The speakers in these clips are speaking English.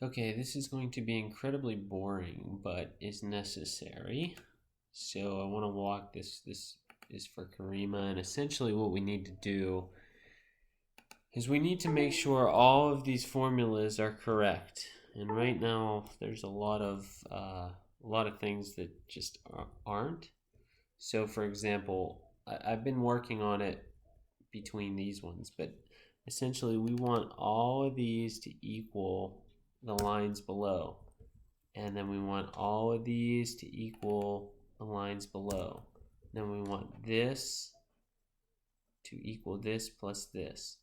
Okay, this is going to be incredibly boring, but is necessary. So I want to walk this. This is for Karima, and essentially what we need to do is we need to make sure all of these formulas are correct. And right now, there's a lot of things that just aren't. So, for example, I've been working on it between these ones, but essentially we want all of these to equal the lines below. And then we want all of these to equal the lines below. Then we want this to equal this plus this.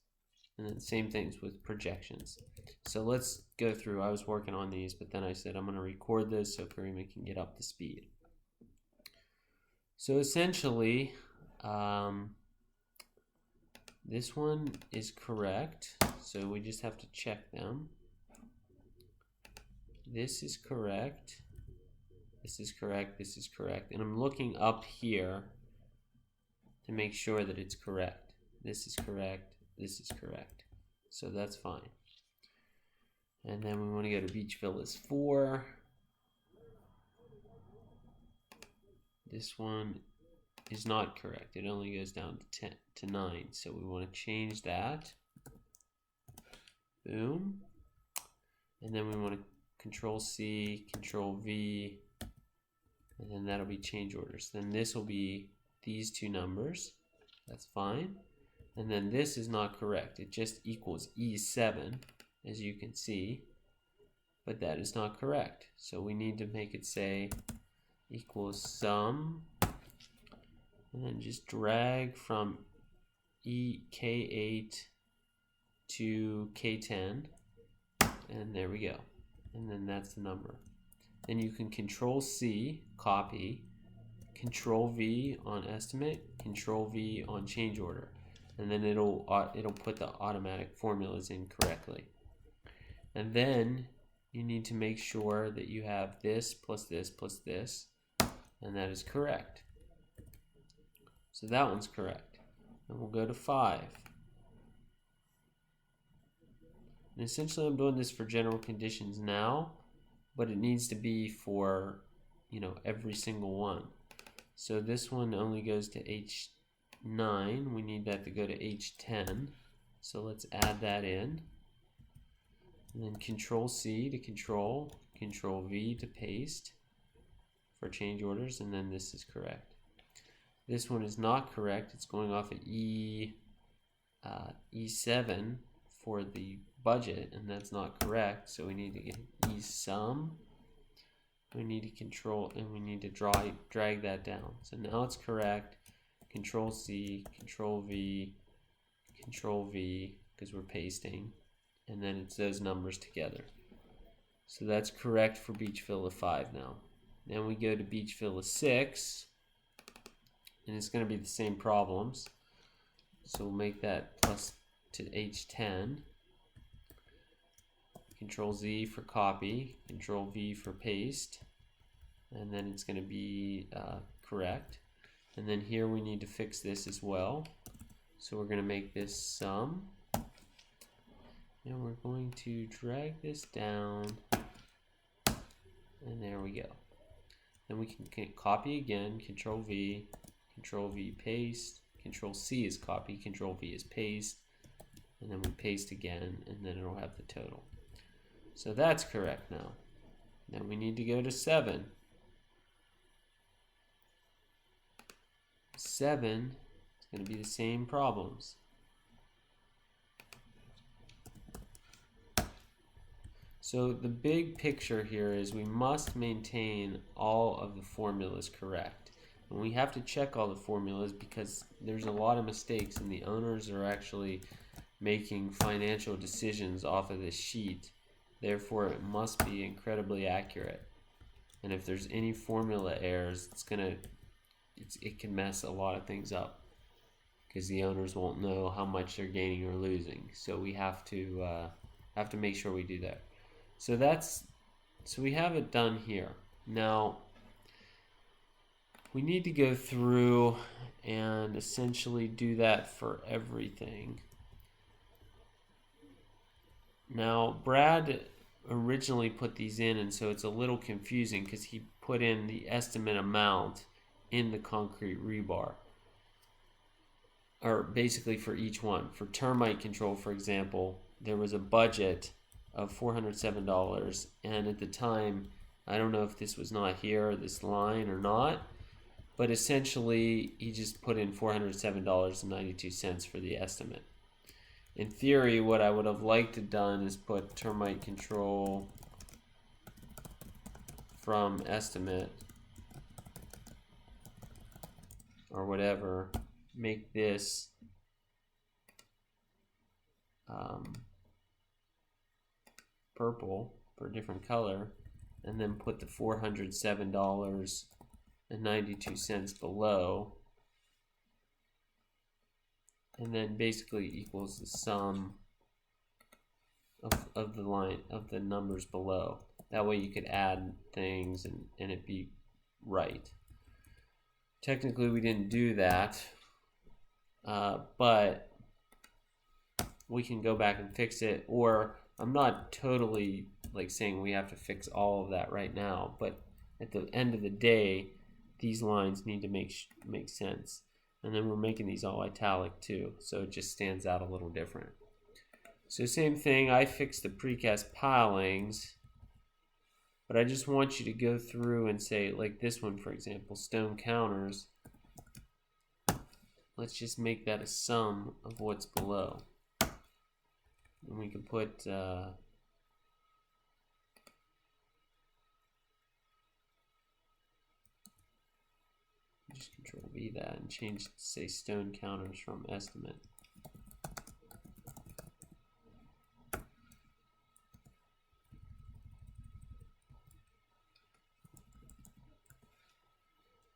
And then same things with projections. So let's go through. I was working on these, but then I said I'm going to record this so Karima can get up to speed. So essentially, this one is correct. So we just have to check them. This is correct. This is correct. This is correct. And I'm looking up here to make sure that it's correct. This is correct. This is correct. So that's fine. And then we want to go to Beach Villas 4. This one is not correct. It only goes down to 10 to 9. So we want to change that. Boom. And then we want to Control C, Control V, and then that'll be change orders. Then this will be these two numbers. That's fine. And then this is not correct. It just equals E7, as you can see, but that is not correct. So we need to make it say equals sum, and then just drag from K8 to K10, and there we go. And then that's the number. Then you can Control C, copy, Control V on estimate, Control V on change order, and then it'll put the automatic formulas in correctly. And then you need to make sure that you have this plus this plus this, and that is correct. So that one's correct. And we'll go to 5. And essentially I'm doing this for general conditions now, but it needs to be for, every single one. So this one only goes to H9. We need that to go to H10. So let's add that in. And then Control C to control, Control V to paste for change orders, and then this is correct. This one is not correct. It's going off of E7 for the budget, and that's not correct. So we need to get E sum. We need to control, and we need to drag that down. So now it's correct. Control C, Control V, because we're pasting, and then it's those numbers together. So that's correct for Beach Villa 5 now. Then we go to Beach Villa 6, and it's going to be the same problems. So we'll make that plus to H10. Control Z for copy, Control V for paste, and then it's going to be correct. And then here we need to fix this as well. So we're going to make this sum, and we're going to drag this down, and there we go. Then we can copy again, Control V paste, Control C is copy, Control V is paste, and then we paste again, and then it'll have the total. So that's correct now. Then we need to go to 7. 7 is going to be the same problems. So the big picture here is we must maintain all of the formulas correct. And we have to check all the formulas because there's a lot of mistakes, and the owners are actually making financial decisions off of this sheet. Therefore, it must be incredibly accurate. And if there's any formula errors, it can mess a lot of things up because the owners won't know how much they're gaining or losing. So we have to make sure we do that. So we have it done here. Now we need to go through and essentially do that for everything. Now Brad originally put these in, and so it's a little confusing because he put in the estimate amount in the concrete rebar, or basically for each one. For termite control, for example, there was a budget of $407, and at the time, I don't know if this was not here, this line or not, but essentially he just put in $407.92 for the estimate. In theory, what I would have liked to done is put termite control from estimate or whatever, make this purple for a different color, and then put the $407.92 below, and then basically equals the sum of the line of the numbers below. That way you could add things and it be right. Technically we didn't do that, but we can go back and fix it, or I'm not totally like saying we have to fix all of that right now, but at the end of the day, these lines need to make sense. And then we're making these all italic too, so it just stands out a little different. So same thing, I fixed the precast pilings, but I just want you to go through and say, like this one for example, stone counters, let's just make that a sum of what's below. And we can put just Control V that and change, say, stone counters from estimate.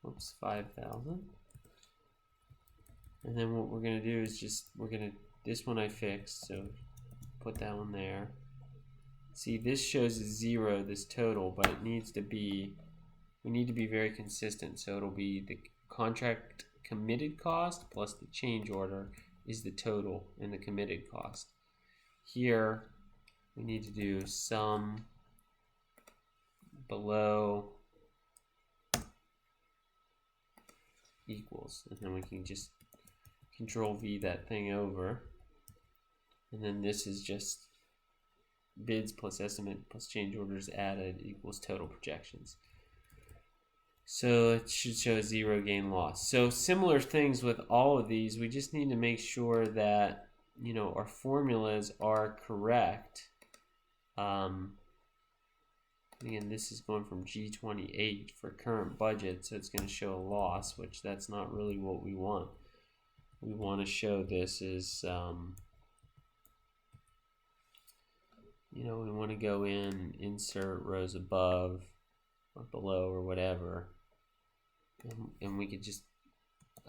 Oops, 5,000. And then what we're gonna do is just, this one I fixed, so put that one there. See, this shows a 0, this total, but it needs to be, we need to be very consistent. So it'll be the contract committed cost plus the change order is the total in the committed cost. Here we need to do sum below equals, and then we can just Control V that thing over, and then this is just bids plus estimate plus change orders added equals total projections. So it should show 0 gain loss. So similar things with all of these. We just need to make sure that, you know, our formulas are correct. Again, this is going from G28 for current budget, so it's going to show a loss, which that's not really what we want. We want to show this as, you know, we want to go in, insert rows above or below or whatever, and we could just,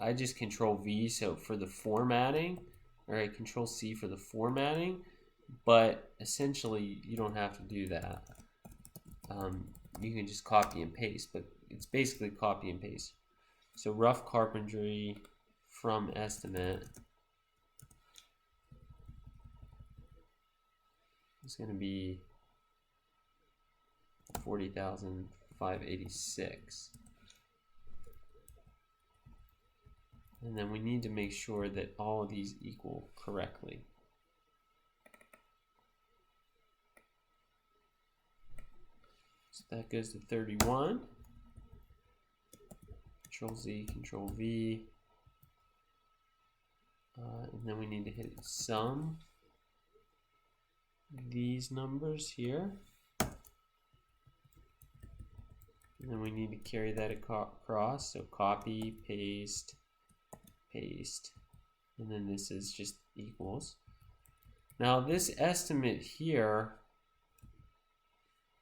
I just Control V so for the formatting, or I Control C for the formatting, but essentially you don't have to do that. You can just copy and paste, but it's basically copy and paste. So rough carpentry from estimate is going to be 40,586, and then we need to make sure that all of these equal correctly. So that goes to 31. Control Z, Control V. And then we need to hit sum these numbers here. And then we need to carry that across. So copy, paste, paste. And then this is just equals. Now this estimate here,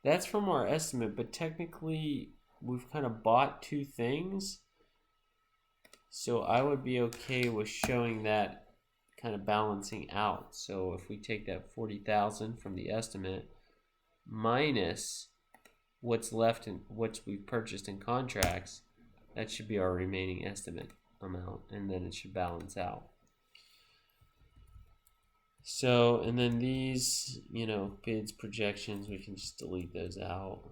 that's from our estimate, but technically we've kind of bought two things. So I would be okay with showing that kind of balancing out. So if we take that 40,000 from the estimate minus what's left in what we purchased in contracts, that should be our remaining estimate amount, and then it should balance out. So, and then these, bids, projections, we can just delete those out.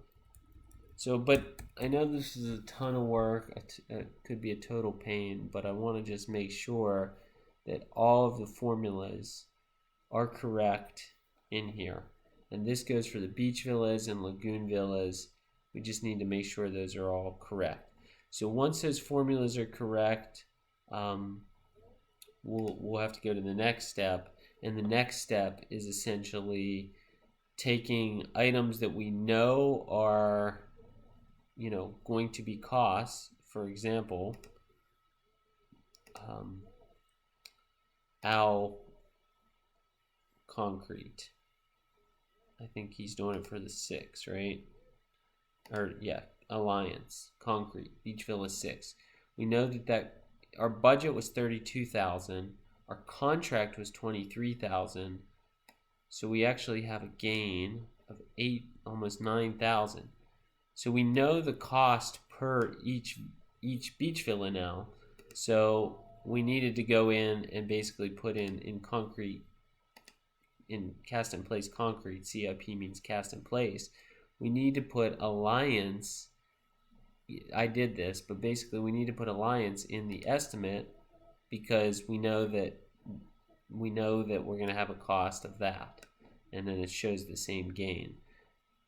So, but I know this is a ton of work. It could be a total pain, but I want to just make sure that all of the formulas are correct in here. And this goes for the beach villas and lagoon villas. We just need to make sure those are all correct. So once those formulas are correct, we'll have to go to the next step. And the next step is essentially taking items that we know are going to be costs. For example, Al Concrete. I think he's doing it for the 6, right? Or yeah, Alliance Concrete Beach Villa 6. We know that our budget was $32,000. Our contract was $23,000. So we actually have a gain of almost $9,000. So we know the cost per each beach villa now. So we needed to go in and basically put in concrete, in cast in place concrete. CIP means cast in place. We need to put Alliance. I did this, but basically we need to put Alliance in the estimate because we know that we're going to have a cost of that, and then it shows the same gain.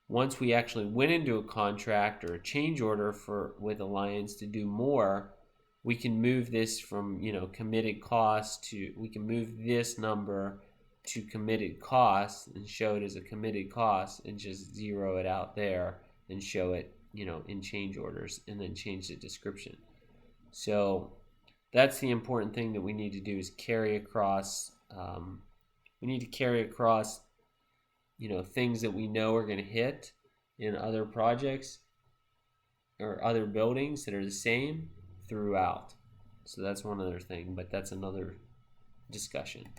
Once we actually went into a contract or a change order with Alliance to do more, we can move this from committed cost to, we can move this number to committed costs and show it as a committed cost and just zero it out there and show it in change orders and then change the description. So that's the important thing that we need to do, is carry across. We need to carry across things that we know are going to hit in other projects or other buildings that are the same throughout. So that's one other thing, but that's another discussion.